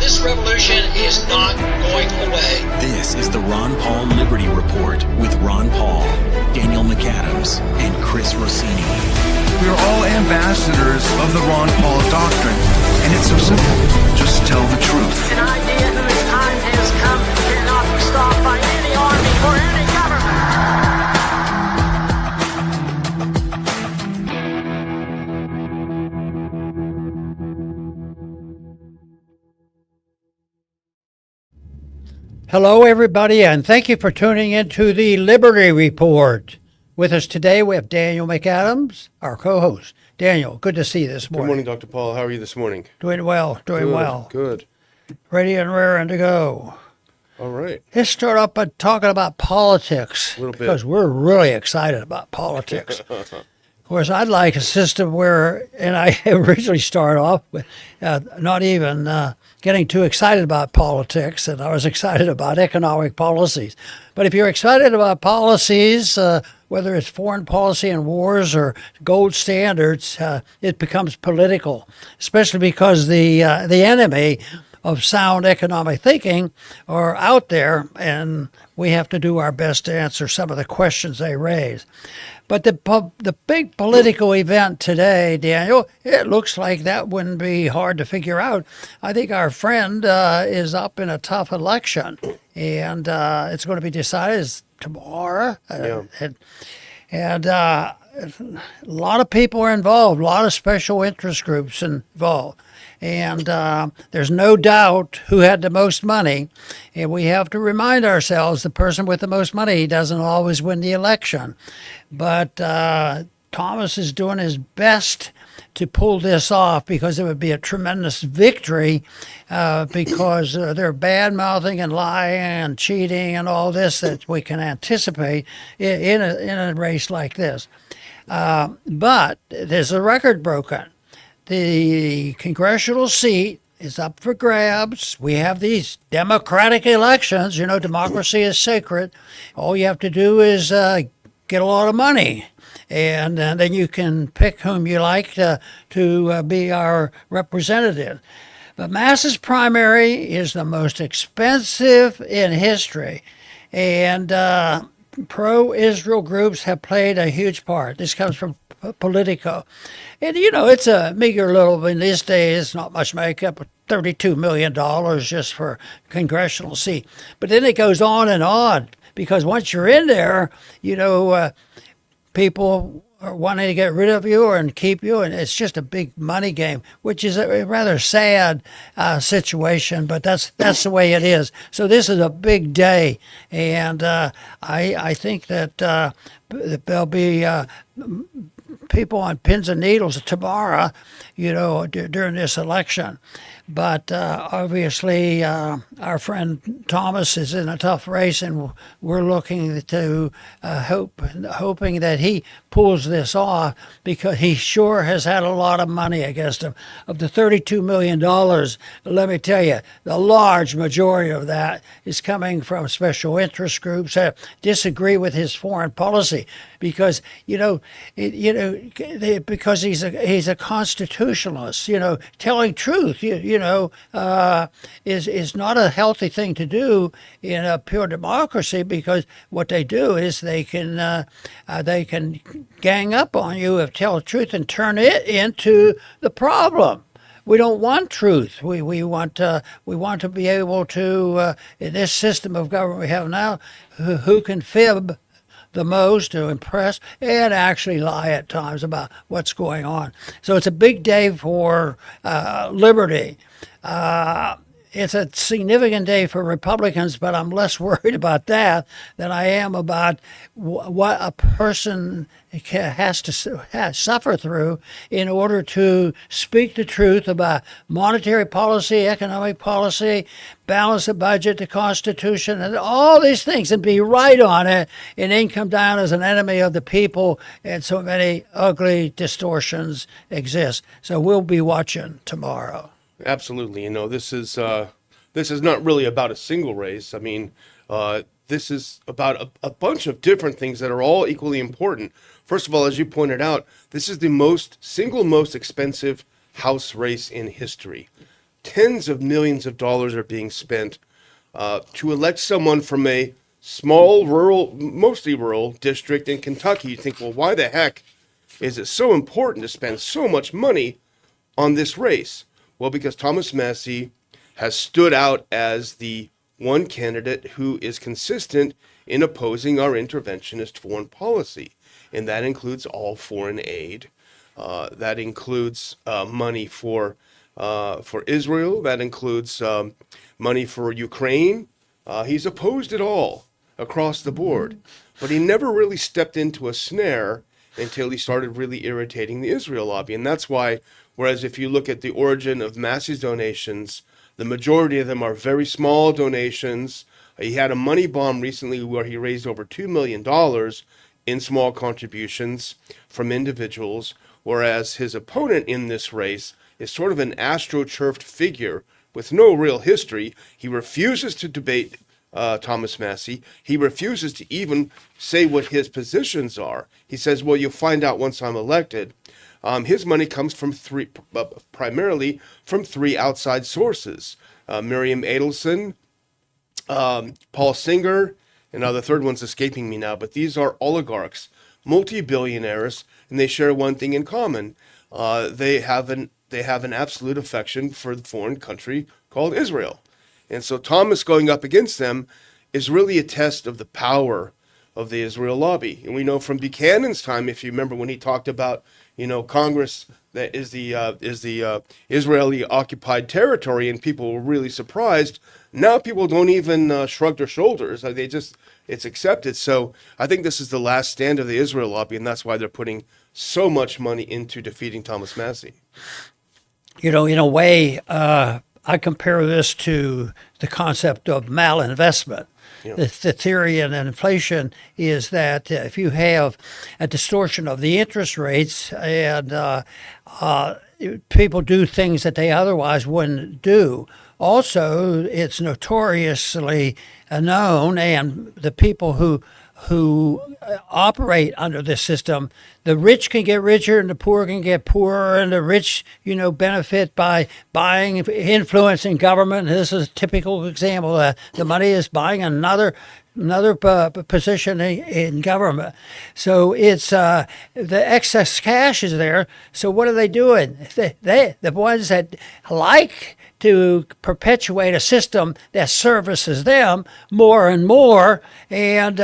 This revolution is not going away. This is the Ron Paul Liberty Report with Ron Paul, Daniel McAdams, and Chris Rossini. We are all ambassadors of the Ron Paul doctrine, and it's so simple. Just tell the truth. An idea whose time has come cannot be stopped by any army or any government. Hello, everybody, and thank you for tuning into the Liberty Report. With us today, we have Daniel McAdams, our co-host. Daniel, good to see you this morning. Good morning, Dr. Paul. How are you this morning? Doing well, doing well. Good. Ready and raring to go. All right. Let's start up by talking about politics. A little bit. Because we're really excited about politics. Of course, I'd like a system where, and I originally started off with not even getting too excited about politics, and I was excited about economic policies. But if you're excited about policies, whether it's foreign policy and wars or gold standards, it becomes political, especially because the enemy of sound economic thinking are out there, and we have to do our best to answer some of the questions they raise. But the big political event today, Daniel, it looks like that wouldn't be hard to figure out. I think our friend is up in a tough election, and it's going to be decided tomorrow. And a lot of people are involved, a lot of special interest groups involved. And there's no doubt who had the most money. And we have to remind ourselves the person with the most money doesn't always win the election. But Thomas is doing his best to pull this off because it would be a tremendous victory because they're bad-mouthing and lying and cheating and all this that we can anticipate in a race like this. But there's a record broken. The congressional seat is up for grabs. We have these democratic elections. You know, democracy is sacred. All you have to do is get a lot of money, and then you can pick whom you like to be our representative. But Massie's primary is the most expensive in history, and pro-Israel groups have played a huge part. This comes from Politico. And, you know, it's a meager little, in these days, not much makeup, $32 million just for congressional seat. But then it goes on, because once you're in there, you know, people are wanting to get rid of you and keep you, and it's just a big money game, which is a rather sad situation, but that's the way it is. So this is a big day, and I think that there'll be people on pins and needles tomorrow, you know, during this election. But obviously, our friend Thomas is in a tough race, and we're looking to hoping that he pulls this off, because he sure has had a lot of money against him. Of the $32 million, let me tell you, the large majority of that is coming from special interest groups that disagree with his foreign policy, because because he's a constitutionalist. You know, telling truth, is not a healthy thing to do in a pure democracy, because what they do is they can gang up on you if tell the truth and turn it into the problem. We don't want truth. We want to be able to in this system of government we have now, who can fib the most to impress and actually lie at times about what's going on. So it's a big day for liberty. It's a significant day for Republicans, but I'm less worried about that than I am about what a person has to suffer through in order to speak the truth about monetary policy, economic policy, balance the budget, the Constitution, and all these things, and be right on it, and then come down as an enemy of the people, and so many ugly distortions exist. So we'll be watching tomorrow. Absolutely. You know, this is not really about a single race. I mean, this is about a bunch of different things that are all equally important. First of all, as you pointed out, this is the single most expensive House race in history. tens of millions of dollars are being spent to elect someone from a small, rural, mostly rural district in Kentucky. You think, well, why the heck is it so important to spend so much money on this race? Well, because Thomas Massie has stood out as the one candidate who is consistent in opposing our interventionist foreign policy. And that includes all foreign aid. That includes money for Israel. That includes money for Ukraine. He's opposed it all across the board. But he never really stepped into a snare until he started really irritating the Israel lobby. And that's why, whereas if you look at the origin of Massie's donations, the majority of them are very small donations. He had a money bomb recently where he raised over $2 million in small contributions from individuals, whereas his opponent in this race is sort of an astroturfed figure with no real history. He refuses to debate Thomas Massie. He refuses to even say what his positions are. He says, well, you'll find out once I'm elected. His money comes from primarily from three outside sources. Miriam Adelson, Paul Singer, and now the third one's escaping me now, but these are oligarchs, multi-billionaires, and they share one thing in common. They have an absolute affection for the foreign country called Israel. And so Thomas going up against them is really a test of the power of the Israel lobby. And we know from Buchanan's time, if you remember when he talked about, Congress that is the Israeli occupied territory, and people were really surprised. Now people don't even shrug their shoulders. It's accepted. So I think this is the last stand of the Israel lobby, and that's why they're putting so much money into defeating Thomas Massie. In a way, I compare this to the concept of malinvestment. Yeah. The theory in inflation is that if you have a distortion of the interest rates and people do things that they otherwise wouldn't do. Also, it's notoriously known, and the people who operate under this system, the rich can get richer and the poor can get poorer, and the rich, benefit by buying influence in government. This is a typical example. The money is buying another position in government. So it's the excess cash is there. So what are they doing? The ones that like to perpetuate a system that services them more and more, and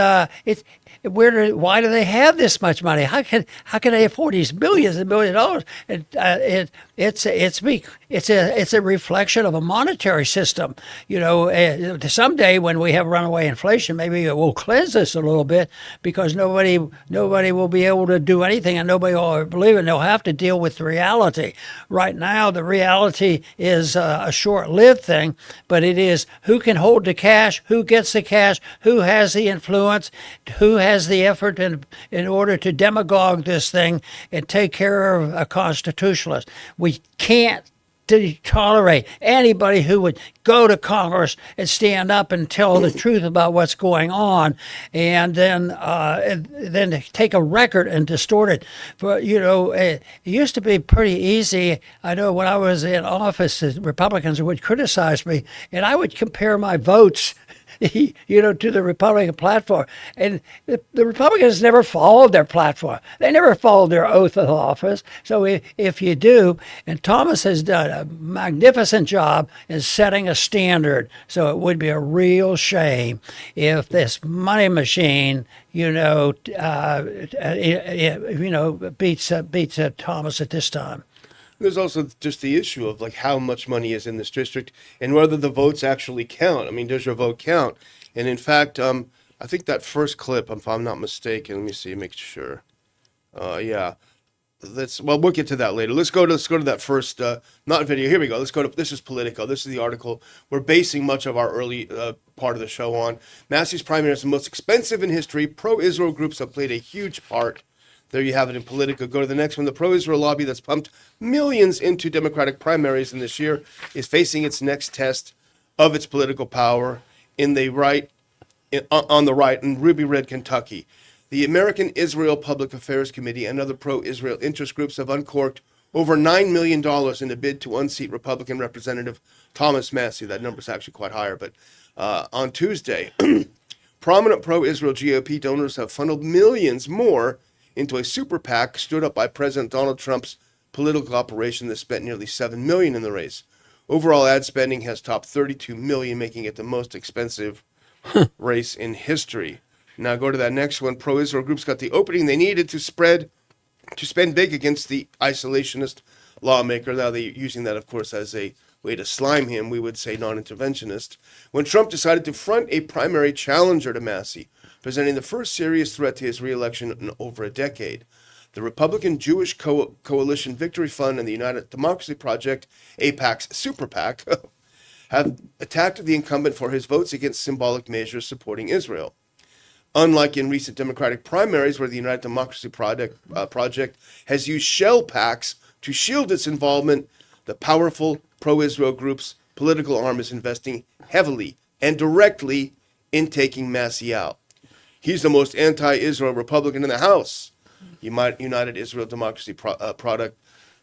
why do they have this much money? How can they afford these billions and billions of dollars? It's a reflection of a monetary system. Someday when we have runaway inflation, maybe it will cleanse us a little bit, because nobody will be able to do anything, and nobody will believe it. They'll have to deal with the reality. Right now, the reality is a short-lived thing, but it is who can hold the cash, who gets the cash, who has the influence, who has the effort in order to demagogue this thing and take care of a constitutionalist. We can't tolerate anybody who would go to Congress and stand up and tell the truth about what's going on, and then take a record and distort it. But it used to be pretty easy. I know when I was in office, the Republicans would criticize me, and I would compare my votes to the Republican platform. And the Republicans never followed their platform. They never followed their oath of office. So if you do, and Thomas has done a magnificent job in setting a standard, so it would be a real shame if this money machine, beats Thomas at this time. There's also just the issue of how much money is in this district and whether the votes actually count. I mean, does your vote count? And in fact, I think that first clip, if I'm not mistaken, let me see, make sure. Yeah, we'll get to that later. Let's go to that first, not video. Here we go. This is Politico. This is the article we're basing much of our early part of the show on. Massie's primary is the most expensive in history. Pro-Israel groups have played a huge part. There you have it in Politico. Go to the next one. The pro-Israel lobby that's pumped millions into Democratic primaries in this year is facing its next test of its political power on the right in Ruby Red, Kentucky. The American Israel Public Affairs Committee and other pro-Israel interest groups have uncorked over $9 million in a bid to unseat Republican Representative Thomas Massie. That number's actually quite higher, but on Tuesday, prominent pro-Israel GOP donors have funneled millions more into a super PAC stood up by President Donald Trump's political operation that spent nearly $7 million in the race. Overall ad spending has topped $32 million, making it the most expensive race in history. Now go to that next one. Pro-Israel groups got the opening they needed to spend big against the isolationist lawmaker. Now they're using that, of course, as a way to slime him. We would say non-interventionist. When Trump decided to front a primary challenger to Massie, presenting the first serious threat to his re-election in over a decade. The Republican Jewish Coalition Victory Fund and the United Democracy Project, AIPAC's Super PAC, have attacked the incumbent for his votes against symbolic measures supporting Israel. Unlike in recent Democratic primaries, where the United Democracy Project has used shell PACs to shield its involvement, the powerful pro-Israel group's political arm is investing heavily and directly in taking Massie out. He's the most anti-Israel Republican in the House, United Israel Democracy Project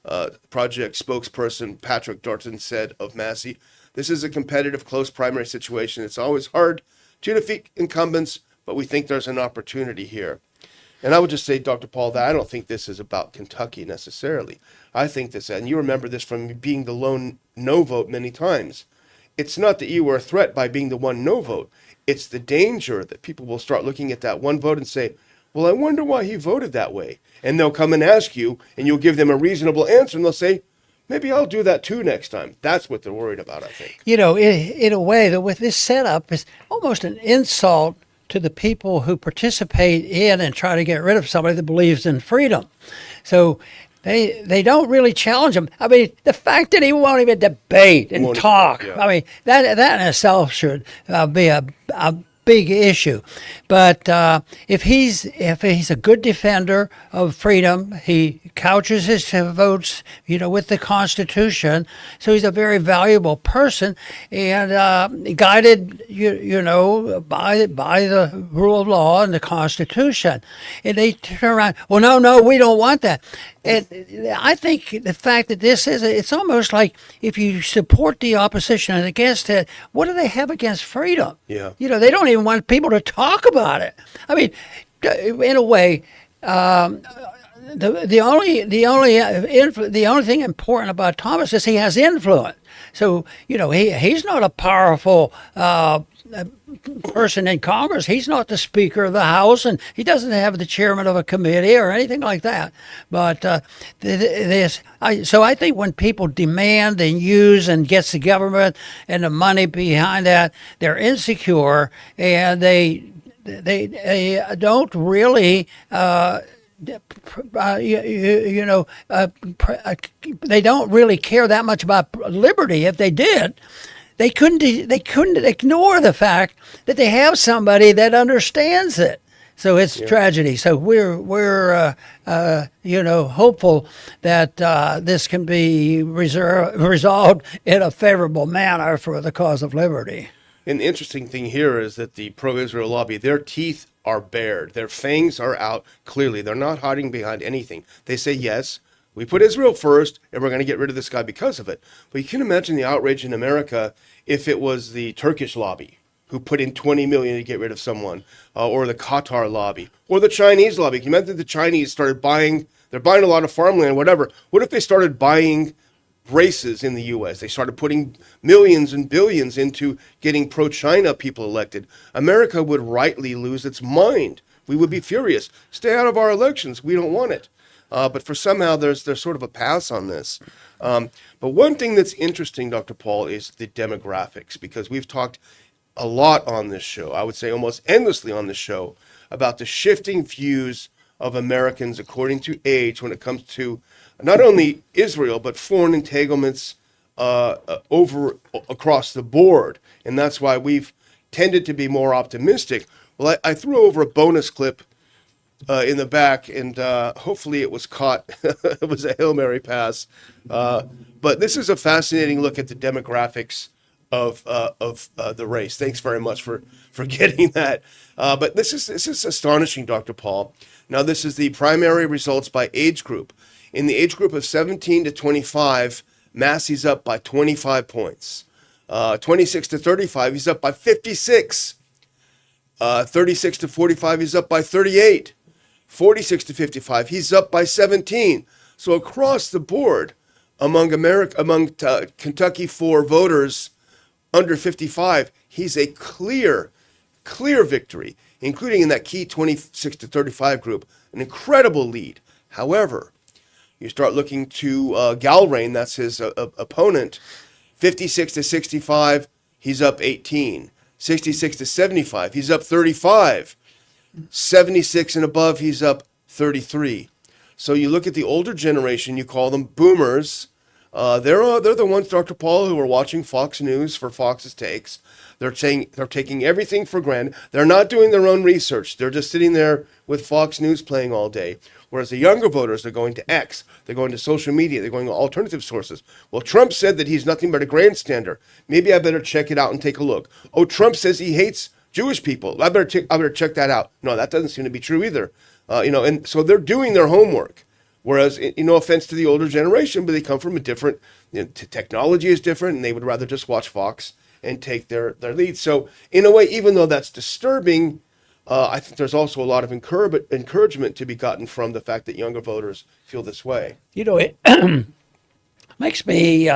spokesperson Patrick Dorton said of Massie. This is a competitive, close primary situation. It's always hard to defeat incumbents, but we think there's an opportunity here. And I would just say, Dr. Paul, that I don't think this is about Kentucky necessarily. I think this, and you remember this from being the lone no vote many times. It's not that you were a threat by being the one no vote. It's the danger that people will start looking at that one vote and say, well, I wonder why he voted that way. And they'll come and ask you, and you'll give them a reasonable answer, and they'll say, maybe I'll do that too next time. That's what they're worried about, I think. You know, in a way, that with this setup, it's almost an insult to the people who participate in and try to get rid of somebody that believes in freedom. So they don't really challenge him. I mean, the fact that he won't even debate and talk, I mean, that in itself should be a big issue. But if he's a good defender of freedom, he couches his votes, with the Constitution. So he's a very valuable person, and guided, by the rule of law and the Constitution. And they turn around, well, no, we don't want that. And I think the fact that it's almost like if you support the opposition and against it, what do they have against freedom? Yeah. They don't even want people to talk about it. I mean, in a way, the only thing important about Thomas is he has influence. So he's not a powerful person in Congress. He's not the Speaker of the House, and he doesn't have the chairman of a committee or anything like that. But so I think when people demand and use and gets the government and the money behind that, they're insecure, and they don't really. They don't really care that much about liberty. If they did, they couldn't ignore the fact that they have somebody that understands it. So it's tragedy. So we're hopeful that this can be resolved in a favorable manner for the cause of liberty. And the interesting thing here is that the pro-Israel lobby, their teeth are bared. Their fangs are out clearly. They're not hiding behind anything. They say, yes, we put Israel first, and we're going to get rid of this guy because of it. But you can imagine the outrage in America if it was the Turkish lobby who put in $20 million to get rid of someone, or the Qatar lobby, or the Chinese lobby. Can you imagine the Chinese started buying, they're buying a lot of farmland, whatever. What if they started buying races in the U.S.? They started putting millions and billions into getting pro-China people elected. America would rightly lose its mind. We would be furious. Stay out of our elections. We don't want it. But for somehow there's sort of a pass on this. But one thing that's interesting, Dr. Paul, is the demographics, because we've talked a lot on this show, I would say almost endlessly on this show, about the shifting views of Americans according to age when it comes to not only Israel, but foreign entanglements over across the board. And that's why we've tended to be more optimistic. Well, I threw over a bonus clip in the back, and hopefully it was caught. It was a Hail Mary pass. But this is a fascinating look at the demographics of the race. Thanks very much for getting that. But this is astonishing, Dr. Paul. Now, this is the primary results by age group. In the age group of 17 to 25, Massie's up by 25 points. 26 to 35, he's up by 56. 36 to 45, he's up by 38. 46 to 55, he's up by 17. So across the board, among Kentucky 4 voters under 55, he's a clear victory, including in that key 26 to 35 group, an incredible lead. However, you start looking to Galrain, that's his opponent, 56 to 65, he's up 18. 66 to 75, he's up 35. 76 and above, he's up 33. So you look at the older generation, you call them boomers. They're the ones, Dr. Paul, who are watching Fox News for Fox's takes. They're taking everything for granted. They're not doing their own research. They're just sitting there with Fox News playing all day. Whereas the younger voters are going to X, they're going to social media, they're going to alternative sources. Well, Trump said that he's nothing but a grandstander. Maybe I better check it out and take a look. Oh, Trump says he hates Jewish people. I better check that out. No, that doesn't seem to be true either. And so they're doing their homework. Whereas, no offense to the older generation, but they come from a different, technology is different, and they would rather just watch Fox and take their lead. So in a way, even though that's disturbing, I think there's also a lot of encouragement to be gotten from the fact that younger voters feel this way. It makes me,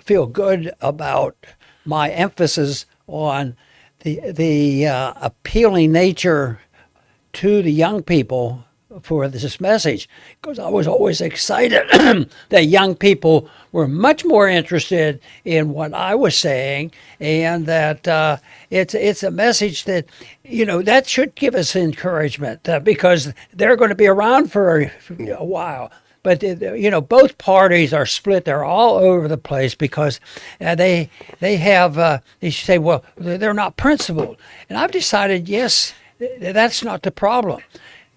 feel good about my emphasis on the appealing nature to the young people for this message, because I was always excited that young people were much more interested in what I was saying, and that it's a message that that should give us encouragement, because they're going to be around for a while. But both parties are split. They're all over the place because they have they say, well, they're not principled, and I've decided, yes, that's not the problem.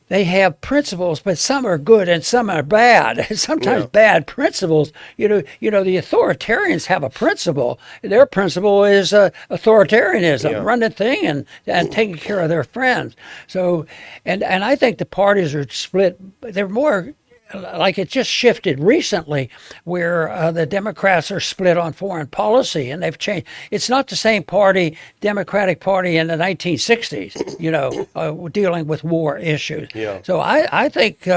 They have principles, but some are good and some are bad. Sometimes bad principles. The authoritarians have a principle. Their principle is authoritarianism, run the thing and taking care of their friends. So, and I think the parties are split. They're more like it just shifted recently, where the Democrats are split on foreign policy, and they've changed. It's not the same party, Democratic Party in the 1960s, dealing with war issues. Yeah. So I think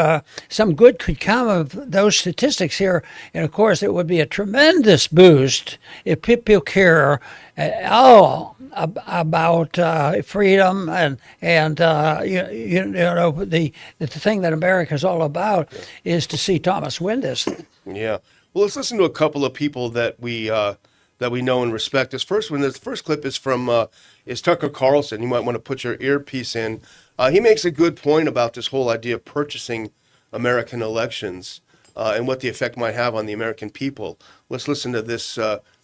some good could come of those statistics here. And of course, it would be a tremendous boost if people care about freedom and the thing that America is all about is to see Thomas win this. Yeah. Well, let's listen to a couple of people that we know and respect. This first clip is from Tucker Carlson. You might want to put your earpiece in. He makes a good point about this whole idea of purchasing American elections and what the effect might have on the American people. Let's listen to this.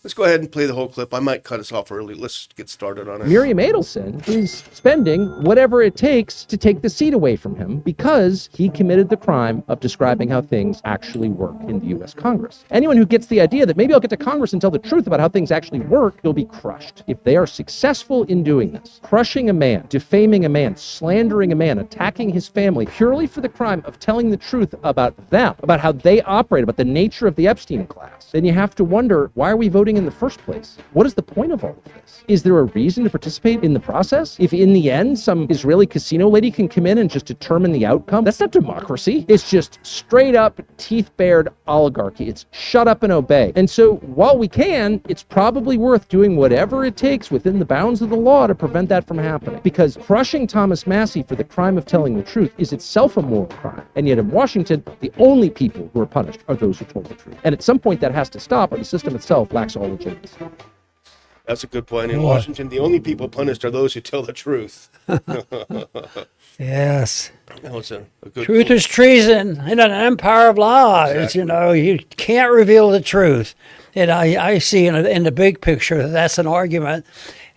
Let's go ahead and play the whole clip. I might cut us off early. Let's get started on it. Miriam Adelson is spending whatever it takes to take the seat away from him because he committed the crime of describing how things actually work in the U.S. Congress. Anyone who gets the idea that maybe I'll get to Congress and tell the truth about how things actually work, will be crushed. If they are successful in doing this, crushing a man, defaming a man, slandering a man, attacking his family, purely for the crime of telling the truth about them, about how they operate, about the nature of the Epstein class, then you have to wonder, why are we voting in the first place? What is the point of all of this? Is there a reason to participate in the process? If in the end some Israeli casino lady can come in and just determine the outcome, that's not democracy. It's just straight up teeth-bared oligarchy. It's shut up and obey. And so while we can, it's probably worth doing whatever it takes within the bounds of the law to prevent that from happening. Because crushing Thomas Massie for the crime of telling the truth is itself a moral crime. And yet in Washington, the only people who are punished are those who told the truth. And at some point that has to stop, or the system itself lacks all legitimacy. That's a good point. In Washington, the only people punished are those who tell the truth. Yes. That was a good truth is treason in an empire of law. Exactly. You can't reveal the truth. And I see in the big picture that's an argument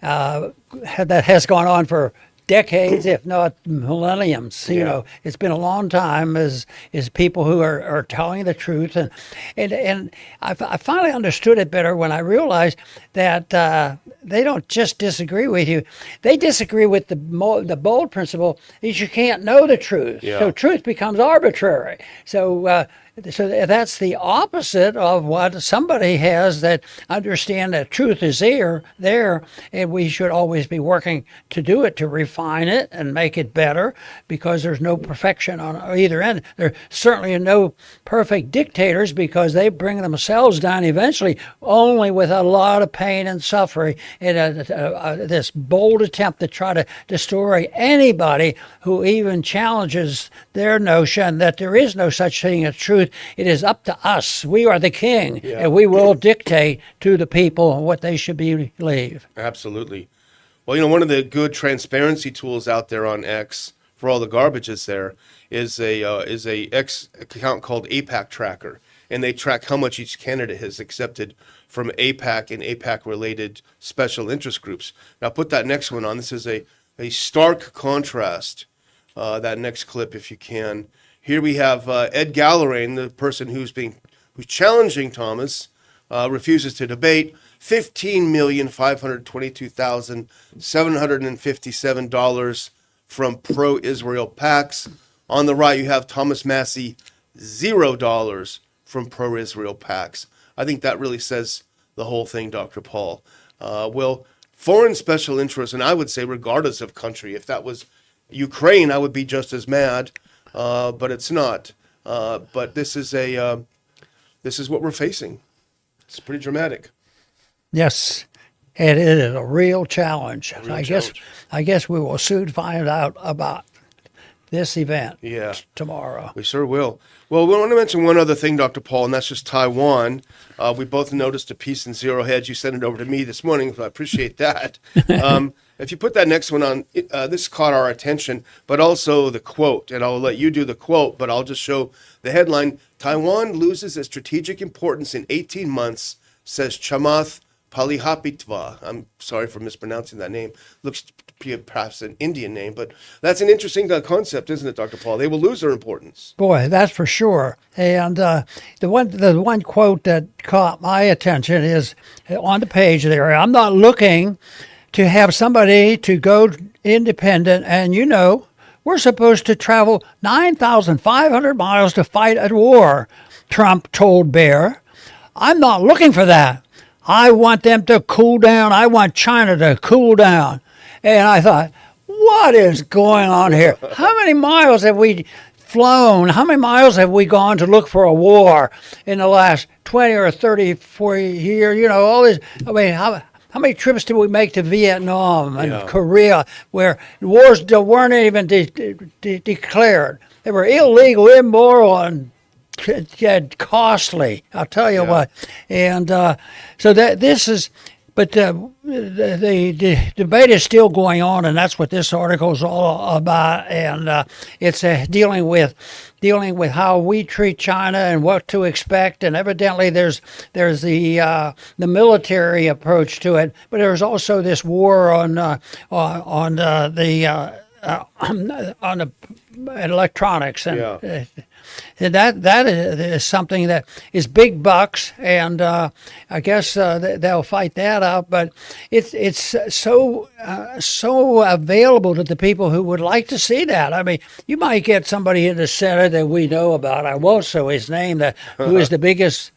that has gone on for decades, if not millenniums. You Yeah. know, it's been a long time as people who are telling the truth, and I finally understood it better when I realized that they don't just disagree with you; they disagree with the bold principle is you can't know the truth, Yeah. so truth becomes arbitrary. So that's the opposite of what somebody has that understand that truth is there, and we should always be working to do it, to refine it and make it better, because there's no perfection on either end. There certainly are no perfect dictators, because they bring themselves down eventually only with a lot of pain and suffering in this bold attempt to try to destroy anybody who even challenges their notion that there is no such thing as truth. It is up to us. We are the king, and we will dictate to the people what they should believe. Absolutely. Well, you know, one of the good transparency tools out there on X for all the garbages there is a X account called APAC Tracker, and they track how much each candidate has accepted from APAC and APAC related special interest groups. Now put that next one on. This is a stark contrast. That next clip, if you can. Here we have Ed Gallerain, the person who's challenging Thomas, refuses to debate. $15,522,757 from pro-Israel PACs. On the right, you have Thomas Massie, $0 from pro-Israel PACs. I think that really says the whole thing, Dr. Paul. Well, foreign special interests, and I would say regardless of country, if that was Ukraine, I would be just as mad, but it's not. But this is what we're facing. It's pretty dramatic. Yes, and it is a real challenge. I challenge. guess we will soon find out about this event. Yeah. Tomorrow. We sure will. Well, we want to mention one other thing, Dr. Paul, and that's just Taiwan. We both noticed a piece in Zero Hedge. You sent it over to me this morning, so I appreciate that. If you put that next one on, this caught our attention, but also the quote, and I'll let you do the quote, but I'll just show the headline. Taiwan loses its strategic importance in 18 months, says Chamath Palihapitiya. I'm sorry for mispronouncing that name. Looks to be perhaps an Indian name, but that's an interesting concept, isn't it, Dr. Paul? They will lose their importance. Boy, that's for sure. And the one quote that caught my attention is on the page there. I'm not looking to have somebody to go independent, and we're supposed to travel 9,500 miles to fight a war, Trump told Bear. I'm not looking for that. I want them to cool down. I want China to cool down. And I thought, what is going on here? How many miles have we flown? How many miles have we gone to look for a war in the last 20 or 30, 40 years? All this. I mean, how many trips did we make to Vietnam and Korea, where wars weren't even declared? They were illegal, immoral, and costly. I'll tell you what. And so that this is, but the debate is still going on, and that's what this article is all about. And it's dealing with how we treat China and what to expect. And evidently, there's the military approach to it, but there's also this war on the electronics and. And that is something that is big bucks, and I guess they'll fight that out. But it's so available to the people who would like to see that. I mean, you might get somebody in the Senate that we know about. I won't say his name, who is the biggest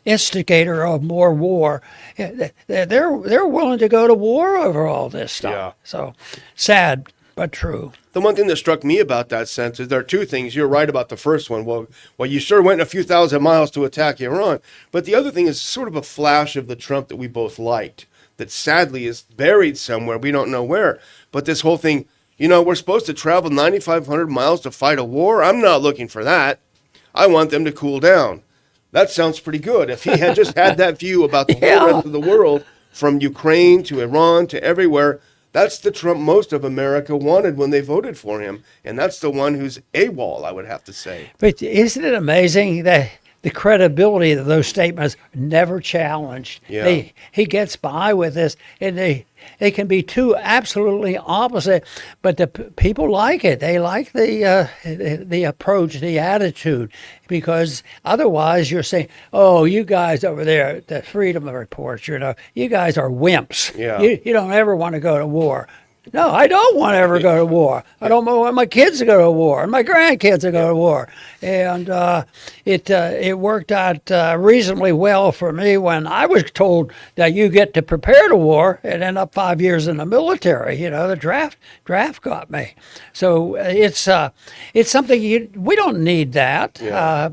instigator of more war. They're willing to go to war over all this stuff. Yeah. So sad, but true. The one thing that struck me about that sense is there are two things. You're right about the first one. Well, you sure went a few thousand miles to attack Iran. But the other thing is sort of a flash of the Trump that we both liked, that sadly is buried somewhere. We don't know where. But this whole thing, we're supposed to travel 9,500 miles to fight a war. I'm not looking for that. I want them to cool down. That sounds pretty good. If he had just had that view about the whole rest of the world, from Ukraine to Iran to everywhere, that's the Trump most of America wanted when they voted for him. And that's the one who's AWOL, I would have to say. But isn't it amazing that the credibility of those statements never challenged. Yeah. He gets by with this, and they can be two absolutely opposite, but the people like it. They like the approach, the attitude, because otherwise you're saying, "Oh, you guys over there, the Freedom Reports, you guys are wimps. Yeah. You don't ever want to go to war." No, I don't want to ever go to war. I don't want my kids to go to war and my grandkids to go to war. And it worked out reasonably well for me when I was told that you get to prepare to war and end up 5 years in the military. The draft got me. So it's something we don't need that,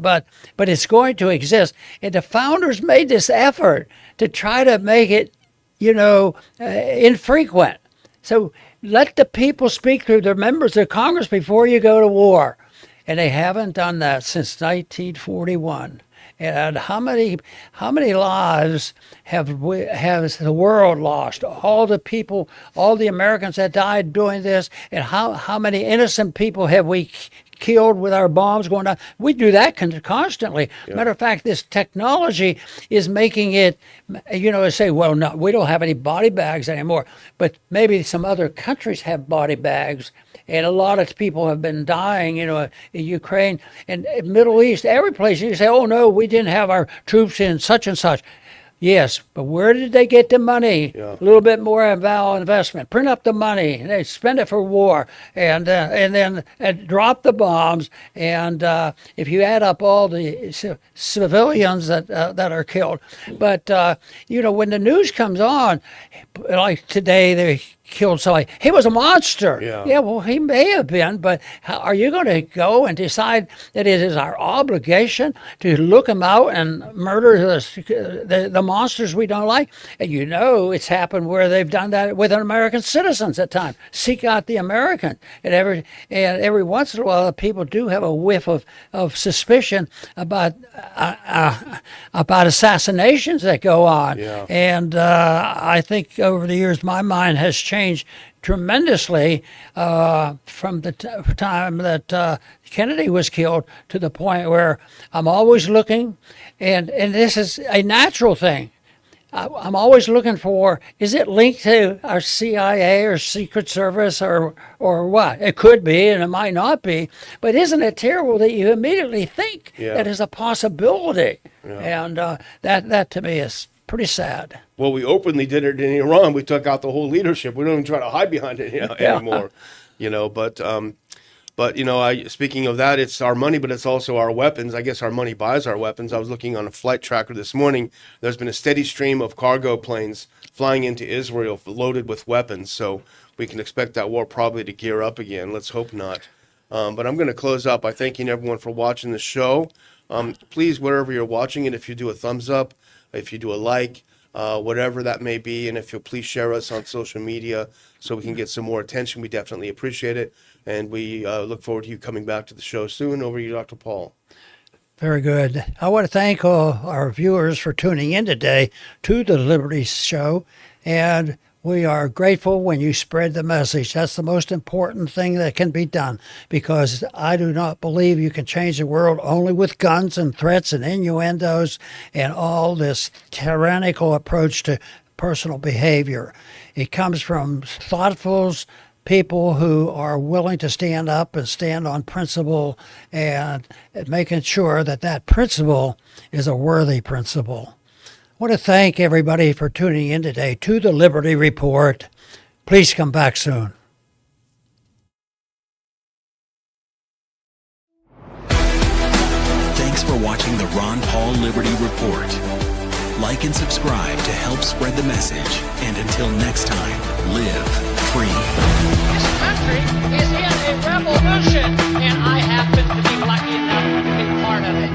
but it's going to exist. And the founders made this effort to try to make it, infrequent. So let the people speak through their members of Congress before you go to war. And they haven't done that since 1941. And how many lives has the world lost? All the people, all the Americans that died doing this, and how many innocent people have we killed with our bombs going down? We do that constantly. Yeah. Matter of fact, this technology is making it, say, well, no, we don't have any body bags anymore, but maybe some other countries have body bags. And a lot of people have been dying, in Ukraine and Middle East, every place. You say, oh, no, we didn't have our troops in such and such. Yes, but where did they get the money? Yeah. A little bit more investment. Print up the money. And they spend it for war, and then drop the bombs. And if you add up all the civilians that are killed, but when the news comes on, like today they killed somebody. He was a monster. Yeah, well, he may have been, but are you going to go and decide that it is our obligation to look him out and murder the monsters we don't like? And it's happened where they've done that with American citizens at times. Seek out the American. And every once in a while, people do have a whiff of suspicion about assassinations that go on. Yeah. And I think over the years, my mind has changed tremendously from the time that Kennedy was killed to the point where I'm always looking, and this is a natural thing. I'm always looking for, is it linked to our CIA or Secret Service or what? It could be, and it might not be, but isn't it terrible that you immediately think that is a possibility? Yeah. And that to me is pretty sad. Well, we openly did it in Iran. We took out the whole leadership. We don't even try to hide behind it anymore. But speaking of that, it's our money, but it's also our weapons. I guess our money buys our weapons. I was looking on a flight tracker this morning. There's been a steady stream of cargo planes flying into Israel loaded with weapons. So we can expect that war probably to gear up again. Let's hope not. But I'm going to close up by thanking everyone for watching the show. Please, wherever you're watching it, if you do a thumbs up, if you do a like, whatever that may be, and if you'll please share us on social media so we can get some more attention, we definitely appreciate it. And we look forward to you coming back to the show soon. Over to you, Dr. Paul. Very good. I want to thank all our viewers for tuning in today to the Liberty Show, and we are grateful when you spread the message. That's the most important thing that can be done, because I do not believe you can change the world only with guns and threats and innuendos and all this tyrannical approach to personal behavior. It comes from thoughtful people who are willing to stand up and stand on principle and making sure that principle is a worthy principle. I want to thank everybody for tuning in today to the Liberty Report. Please come back soon. Thanks for watching the Ron Paul Liberty Report. Like and subscribe to help spread the message. And until next time, live free. This country is in a revolution, and I happen to be lucky enough to be part of it.